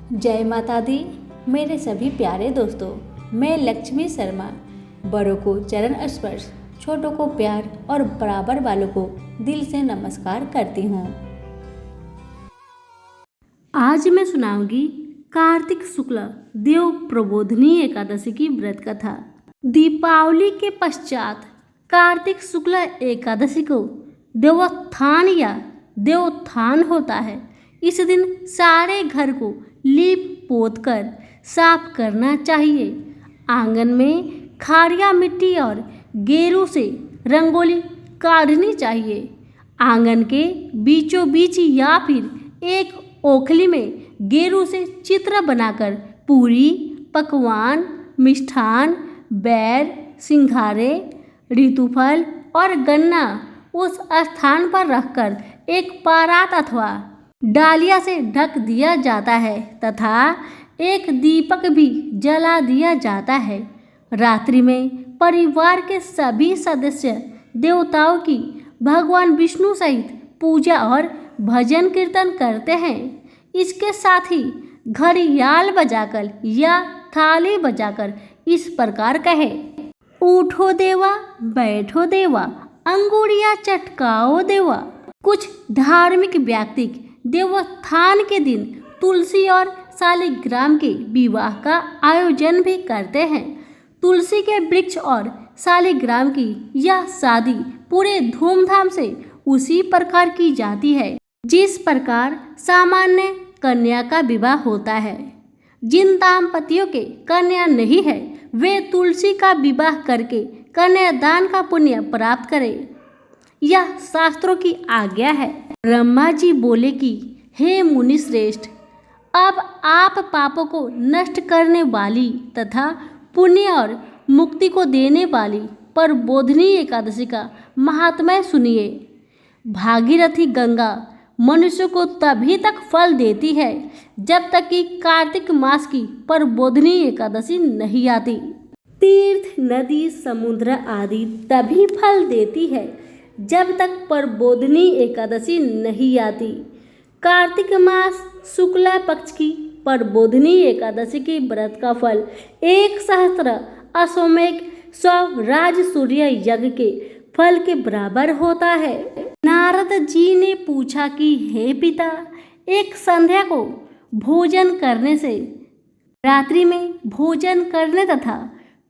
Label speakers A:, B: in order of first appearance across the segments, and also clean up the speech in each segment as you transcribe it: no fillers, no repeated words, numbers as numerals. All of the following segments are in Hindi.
A: जय माता दी। मेरे सभी प्यारे दोस्तों, मैं लक्ष्मी शर्मा बड़ों को चरण स्पर्श, छोटों को प्यार और बराबर वालों को दिल से नमस्कार करती हूँ। आज मैं सुनाऊंगी कार्तिक शुक्ल देव प्रबोधिनी एकादशी की व्रत कथा। दीपावली के पश्चात कार्तिक शुक्ल एकादशी को देवोत्थान या देवोत्थान होता है। इस दिन सारे घर को लीप पोत कर साफ करना चाहिए। आंगन में खारिया मिट्टी और गेरू से रंगोली काढ़नी चाहिए। आंगन के बीचों बीच या फिर एक ओखली में गेरू से चित्र बनाकर पूरी, पकवान, मिष्ठान, बैर, सिंघारे, ऋतुफल और गन्ना उस स्थान पर रखकर एक परात अथवा डालिया से ढक दिया जाता है तथा एक दीपक भी जला दिया जाता है। रात्रि में परिवार के सभी सदस्य देवताओं की भगवान विष्णु सहित पूजा और भजन कीर्तन करते हैं। इसके साथ ही घड़ियाल बजाकर या थाली बजाकर इस प्रकार कहे: उठो देवा, बैठो देवा, अंगुड़िया चटकाओ देवा। कुछ धार्मिक व्यक्ति देवोत्थान के दिन तुलसी और शालिग्राम के विवाह का आयोजन भी करते हैं। तुलसी के वृक्ष और शालिग्राम की यह शादी पूरे धूमधाम से उसी प्रकार की जाती है जिस प्रकार सामान्य कन्या का विवाह होता है। जिन दाम्पतियों के कन्या नहीं है वे तुलसी का विवाह करके कन्यादान का पुण्य प्राप्त करें, यह शास्त्रों की आज्ञा है। ब्रह्मा जी बोले कि हे मुनि श्रेष्ठ, अब आप पापों को नष्ट करने वाली तथा पुण्य और मुक्ति को देने वाली प्रबोधिनी एकादशी का महात्म्य सुनिए। भागीरथी गंगा मनुष्य को तभी तक फल देती है जब तक कि कार्तिक मास की प्रबोधिनी एकादशी नहीं आती। तीर्थ, नदी, समुद्र आदि तभी फल देती है जब तक प्रबोधिनी एकादशी नहीं आती। कार्तिक मास शुक्ला पक्ष की प्रबोधिनी एकादशी की व्रत का फल 1 सहस्त्र अश्वमेध 100 राज सूर्य यज्ञ के फल के बराबर होता है। नारद जी ने पूछा कि हे पिता, एक संध्या को भोजन करने से, रात्रि में भोजन करने तथा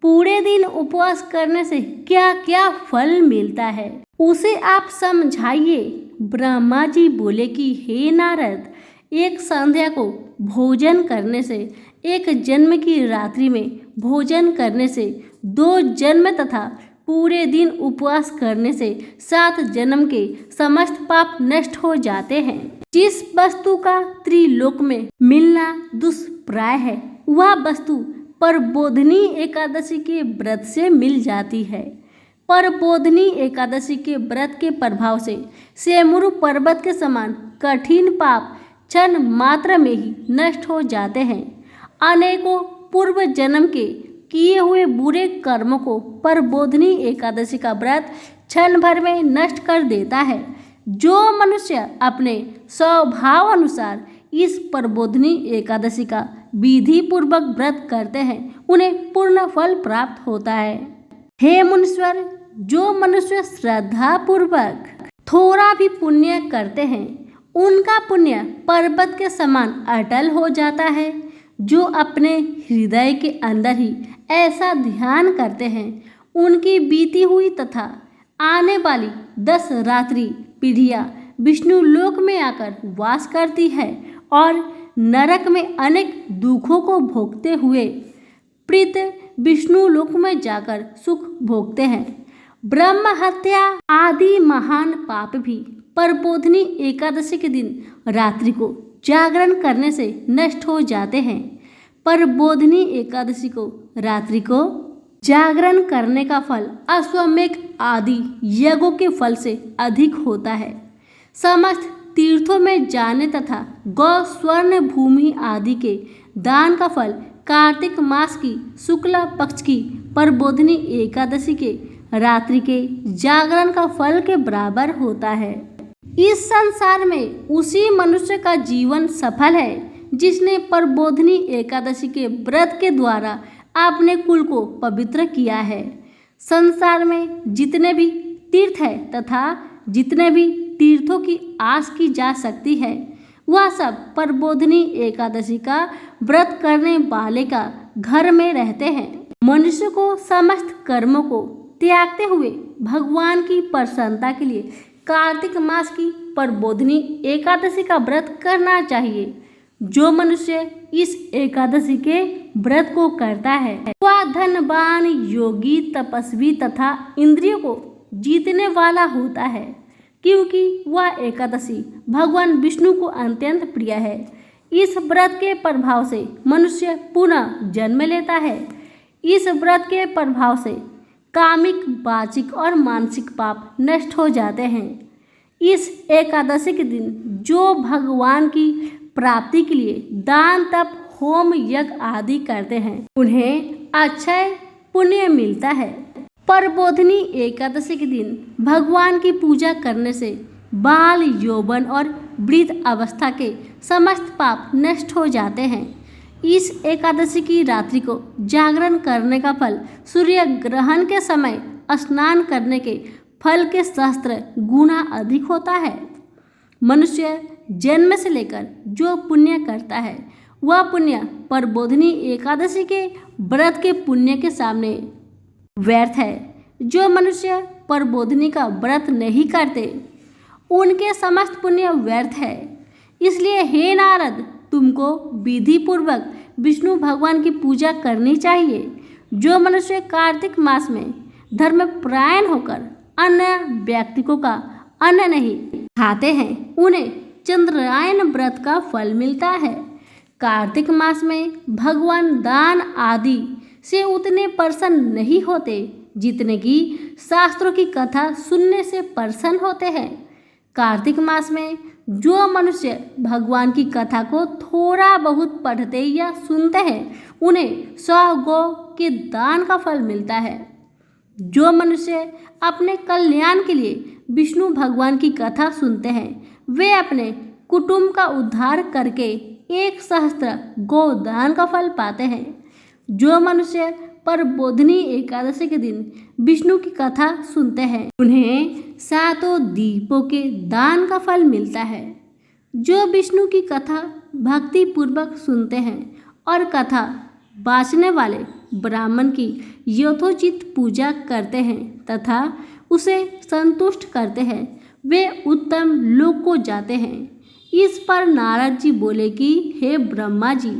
A: पूरे दिन उपवास करने से क्या क्या फल मिलता है, उसे आप समझाइए। ब्रह्मा जी बोले कि हे नारद, एक संध्या को भोजन करने से, एक जन्म की रात्रि में भोजन करने से, 2 जन्म तथा पूरे दिन उपवास करने से 7 जन्म के समस्त पाप नष्ट हो जाते हैं। जिस वस्तु का त्रिलोक में मिलना दुष्प्राय है वह वस्तु प्रबोधिनी एकादशी के व्रत से मिल जाती है। प्रबोधिनी एकादशी के व्रत के प्रभाव से सेमुरु पर्वत के समान कठिन पाप क्षण मात्र में ही नष्ट हो जाते हैं। अनेकों पूर्व जन्म के किए हुए बुरे कर्मों को प्रबोधिनी एकादशी का व्रत क्षण भर में नष्ट कर देता है। जो मनुष्य अपने स्वभाव अनुसार इस प्रबोधिनी एकादशी का विधि पूर्वक व्रत करते हैं उन्हें पूर्ण फल प्राप्त होता है। हे मुनीश्वर, जो मनुष्य श्रद्धा पूर्वक थोड़ा भी पुण्य करते हैं उनका पुण्य पर्वत के समान अटल हो जाता है। जो अपने हृदय के अंदर ही ऐसा ध्यान करते हैं उनकी बीती हुई तथा आने वाली 10 रात्रि पीढ़ियाँ विष्णु लोक में आकर वास करती है और नरक में अनेक दुखों को भोगते हुए प्रीत विष्णु लोक में जाकर सुख भोगते हैं। ब्रह्म हत्या आदि महान पाप भी प्रबोधिनी एकादशी के दिन रात्रि को जागरण करने से नष्ट हो जाते हैं। प्रबोधिनी एकादशी को रात्रि को जागरण करने का फल अश्वमेध आदि यज्ञों के फल से अधिक होता है। समस्त तीर्थों में जाने तथा गौ स्वर्ण भूमि आदि के दान का फल कार्तिक मास की शुक्ला पक्ष की प्रबोधिनी एकादशी के रात्रि के जागरण का फल के बराबर होता है। इस संसार में उसी मनुष्य का जीवन सफल है जिसने प्रबोधिनी एकादशी के व्रत के द्वारा अपने कुल को पवित्र किया है। संसार में जितने भी तीर्थ है तथा जितने भी तीर्थों की आस की जा सकती है वह सब प्रबोधिनी एकादशी का व्रत करने वाले का घर में रहते हैं। मनुष्य को समस्त कर्मों को त्यागते हुए भगवान की प्रसन्नता के लिए कार्तिक मास की प्रबोधिनी एकादशी का व्रत करना चाहिए। जो मनुष्य इस एकादशी के व्रत को करता है वह धनवान, योगी, तपस्वी तथा इंद्रियों को जीतने वाला होता है, क्योंकि वह एकादशी भगवान विष्णु को अत्यंत प्रिय है। इस व्रत के प्रभाव से मनुष्य पुनः जन्म लेता है। इस व्रत के प्रभाव से कामिक, वाचिक और मानसिक पाप नष्ट हो जाते हैं। इस एकादशी के दिन जो भगवान की प्राप्ति के लिए दान, तप, होम, यज्ञ आदि करते हैं उन्हें अक्षय पुण्य मिलता है। प्रबोधिनी एकादशी के दिन भगवान की पूजा करने से बाल, यौवन और वृद्ध अवस्था के समस्त पाप नष्ट हो जाते हैं। इस एकादशी की रात्रि को जागरण करने का फल सूर्य ग्रहण के समय स्नान करने के फल के सहस्त्र गुना अधिक होता है। मनुष्य जन्म से लेकर जो पुण्य करता है वह पुण्य प्रबोधिनी एकादशी के व्रत के पुण्य के सामने व्यर्थ है। जो मनुष्य प्रबोधिनी का व्रत नहीं करते उनके समस्त पुण्य व्यर्थ है। इसलिए हे नारद, तुमको विधि पूर्वक विष्णु भगवान की पूजा करनी चाहिए। जो मनुष्य कार्तिक मास में धर्मपरायण होकर अन्य व्यक्तियों का अन्न नहीं खाते हैं उन्हें चंद्रायन व्रत का फल मिलता है। कार्तिक मास में भगवान दान आदि से उतने प्रसन्न नहीं होते जितने कि शास्त्रों की कथा सुनने से प्रसन्न होते हैं। कार्तिक मास में जो मनुष्य भगवान की कथा को थोड़ा बहुत पढ़ते या सुनते हैं उन्हें 100 गौ के दान का फल मिलता है। जो मनुष्य अपने कल्याण के लिए विष्णु भगवान की कथा सुनते हैं वे अपने कुटुंब का उद्धार करके 1 सहस्त्र गोदान का फल पाते हैं। जो मनुष्य प्रबोधिनी एकादशी के दिन विष्णु की कथा सुनते हैं उन्हें 7 दीपों के दान का फल मिलता है। जो विष्णु की कथा भक्ति पूर्वक सुनते हैं और कथा बाँचने वाले ब्राह्मण की यथोचित पूजा करते हैं तथा उसे संतुष्ट करते हैं वे उत्तम लोक को जाते हैं। इस पर नारद जी बोले कि हे ब्रह्मा जी,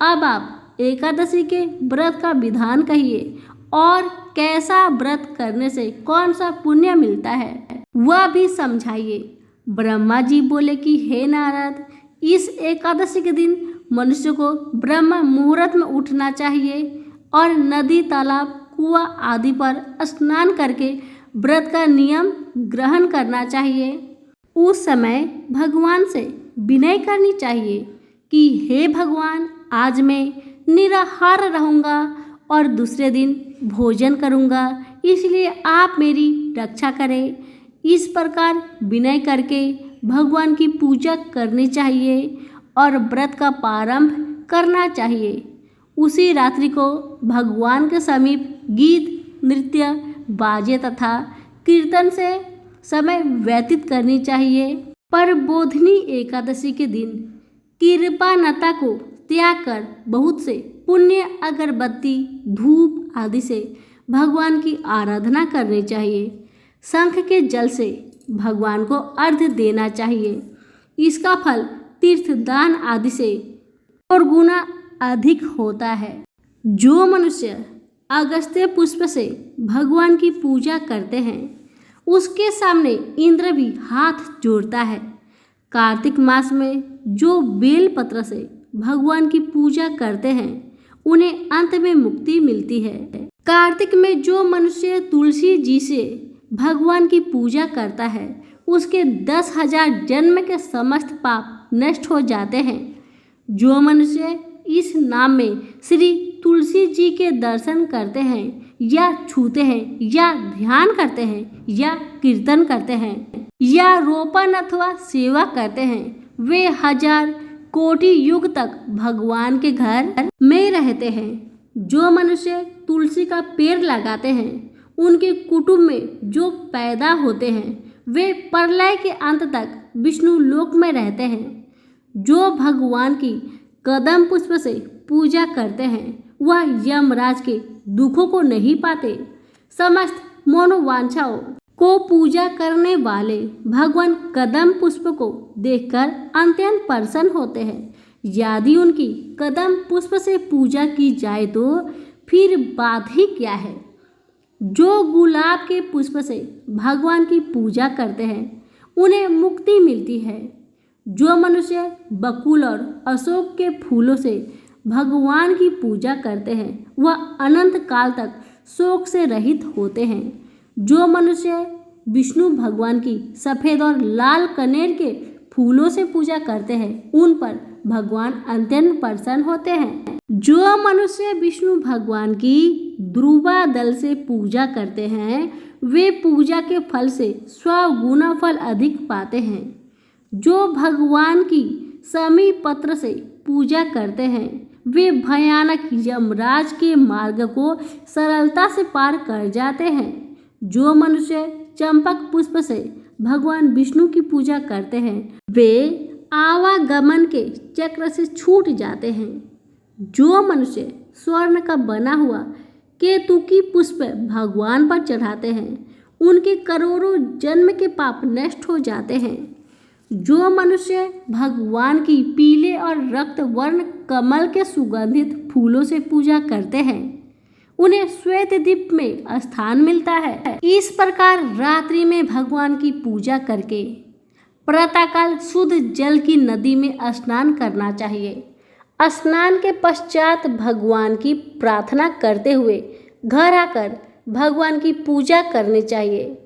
A: अब आप एकादशी के व्रत का विधान कहिए और कैसा व्रत करने से कौन सा पुण्य मिलता है वह भी समझाइए। ब्रह्मा जी बोले कि हे नारद, इस एकादशी के दिन मनुष्य को ब्रह्म मुहूर्त में उठना चाहिए और नदी, तालाब, कुआं आदि पर स्नान करके व्रत का नियम ग्रहण करना चाहिए। उस समय भगवान से विनय करनी चाहिए कि हे भगवान, आज मैं निराहार रहूँगा और दूसरे दिन भोजन करूँगा, इसलिए आप मेरी रक्षा करें। इस प्रकार विनय करके भगवान की पूजा करनी चाहिए और व्रत का प्रारंभ करना चाहिए। उसी रात्रि को भगवान के समीप गीत, नृत्य, बाजे तथा कीर्तन से समय व्यतीत करनी चाहिए। प्रबोधिनी एकादशी के दिन कृपानता को त्याग कर बहुत से पुण्य अगरबत्ती, धूप आदि से भगवान की आराधना करनी चाहिए। शंख के जल से भगवान को अर्घ्य देना चाहिए। इसका फल तीर्थदान आदि से और गुना अधिक होता है। जो मनुष्य अगस्त्य पुष्प से भगवान की पूजा करते हैं उसके सामने इंद्र भी हाथ जोड़ता है। कार्तिक मास में जो बेल पत्र से भगवान की पूजा करते हैं उन्हें अंत में मुक्ति मिलती है। कार्तिक में जो मनुष्य तुलसी जी से भगवान की पूजा करता है उसके 10,000 जन्म के समस्त पाप नष्ट हो जाते हैं। जो मनुष्य इस नाम में श्री तुलसी जी के दर्शन करते हैं या छूते हैं या ध्यान करते हैं या कीर्तन करते हैं या रोपण अथवा सेवा करते हैं वे 1000 कोटि युग तक भगवान के घर में रहते हैं। जो मनुष्य तुलसी का पेड़ लगाते हैं उनके कुटुंब में जो पैदा होते हैं वे प्रलय के अंत तक विष्णु लोक में रहते हैं। जो भगवान की कदम पुष्प से पूजा करते हैं वह यमराज के दुखों को नहीं पाते। समस्त मनोवांछाओं को पूजा करने वाले भगवान कदम पुष्प को देखकर अत्यंत प्रसन्न होते हैं। यदि उनकी कदम पुष्प से पूजा की जाए तो फिर बात ही क्या है। जो गुलाब के पुष्प से भगवान की पूजा करते हैं उन्हें मुक्ति मिलती है। जो मनुष्य बकुल और अशोक के फूलों से भगवान की पूजा करते हैं वह अनंत काल तक शोक से रहित होते हैं। जो मनुष्य विष्णु भगवान की सफ़ेद और लाल कनेर के फूलों से पूजा करते हैं उन पर भगवान अत्यंत प्रसन्न होते हैं। जो मनुष्य विष्णु भगवान की ध्रुवा दल से पूजा करते हैं वे पूजा के फल से 100 गुना फल अधिक पाते हैं। जो भगवान की समी पत्र से पूजा करते हैं वे भयानक यमराज के मार्ग को सरलता से पार कर जाते हैं। जो मनुष्य चंपक पुष्प से भगवान विष्णु की पूजा करते हैं वे आवागमन के चक्र से छूट जाते हैं। जो मनुष्य स्वर्ण का बना हुआ केतुकी पुष्प भगवान पर चढ़ाते हैं उनके करोड़ों जन्म के पाप नष्ट हो जाते हैं। जो मनुष्य भगवान की पीले और रक्त वर्ण कमल के सुगंधित फूलों से पूजा करते हैं उन्हें श्वेत दीप में स्थान मिलता है। इस प्रकार रात्रि में भगवान की पूजा करके प्रातःकाल शुद्ध जल की नदी में स्नान करना चाहिए। स्नान के पश्चात भगवान की प्रार्थना करते हुए घर आकर भगवान की पूजा करनी चाहिए।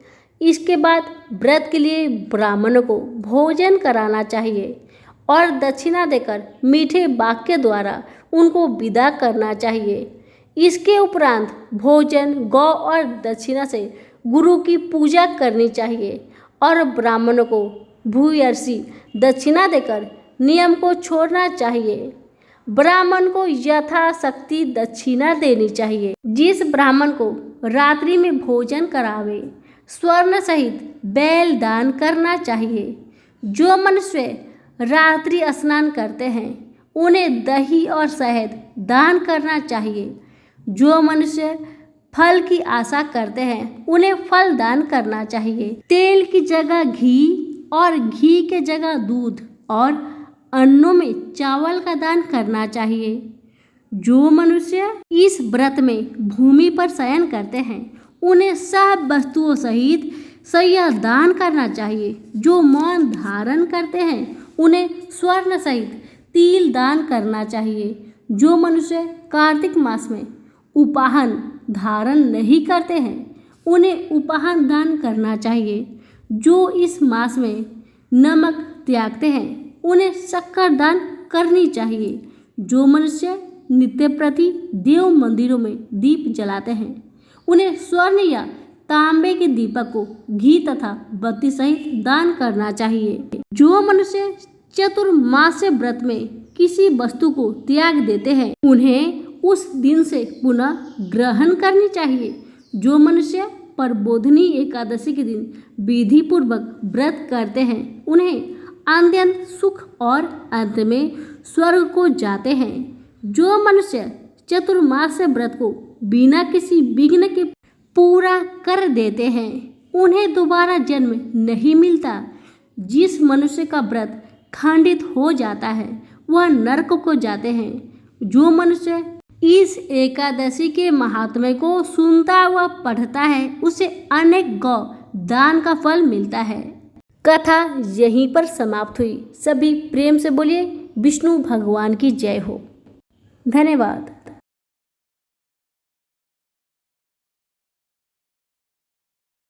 A: इसके बाद व्रत के लिए ब्राह्मणों को भोजन कराना चाहिए और दक्षिणा देकर मीठे वाक्य द्वारा उनको विदा करना चाहिए। इसके उपरांत भोजन गौ और दक्षिणा से गुरु की पूजा करनी चाहिए और ब्राह्मणों को भूयसी दक्षिणा देकर नियम को छोड़ना चाहिए। ब्राह्मण को यथाशक्ति दक्षिणा देनी चाहिए। जिस ब्राह्मण को रात्रि में भोजन करावे स्वर्ण सहित बैल दान करना चाहिए। जो मनुष्य रात्रि स्नान करते हैं उन्हें दही और शहद दान करना चाहिए। जो मनुष्य फल की आशा करते हैं उन्हें फल दान करना चाहिए। तेल की जगह घी और घी के जगह दूध और अन्नों में चावल का दान करना चाहिए। जो मनुष्य इस व्रत में भूमि पर शयन करते हैं उन्हें सब वस्तुओं सहित शय्या दान करना चाहिए। जो मौन धारण करते हैं उन्हें स्वर्ण सहित तिल दान करना चाहिए। जो मनुष्य कार्तिक मास में उपाहन धारण नहीं करते हैं उन्हें उपाहन दान करना चाहिए। जो इस मास में नमक त्यागते हैं उन्हें शक्कर दान करनी चाहिए। जो मनुष्य नित्य प्रति देव मंदिरों में दीप जलाते हैं उन्हें स्वर्ण या तांबे के दीपक को घी तथा बत्ती सहित दान करना चाहिए। जो मनुष्य चतुर्मास्य व्रत में किसी वस्तु को त्याग देते हैं उन्हें उस दिन से पुनः ग्रहण करनी चाहिए। जो मनुष्य प्रबोधिनी एकादशी के दिन विधि पूर्वक व्रत करते हैं उन्हें अत्यंत सुख और अंत में स्वर्ग को जाते हैं। जो मनुष्य चतुर्मास्य व्रत को बिना किसी विघ्न के पूरा कर देते हैं उन्हें दोबारा जन्म नहीं मिलता। जिस मनुष्य का व्रत खंडित हो जाता है वह नरक को जाते हैं। जो मनुष्य इस एकादशी के महात्म्य को सुनता व पढ़ता है उसे अनेक गौ दान का फल मिलता है। कथा यहीं पर समाप्त हुई। सभी प्रेम से बोलिए विष्णु भगवान की जय हो। धन्यवाद।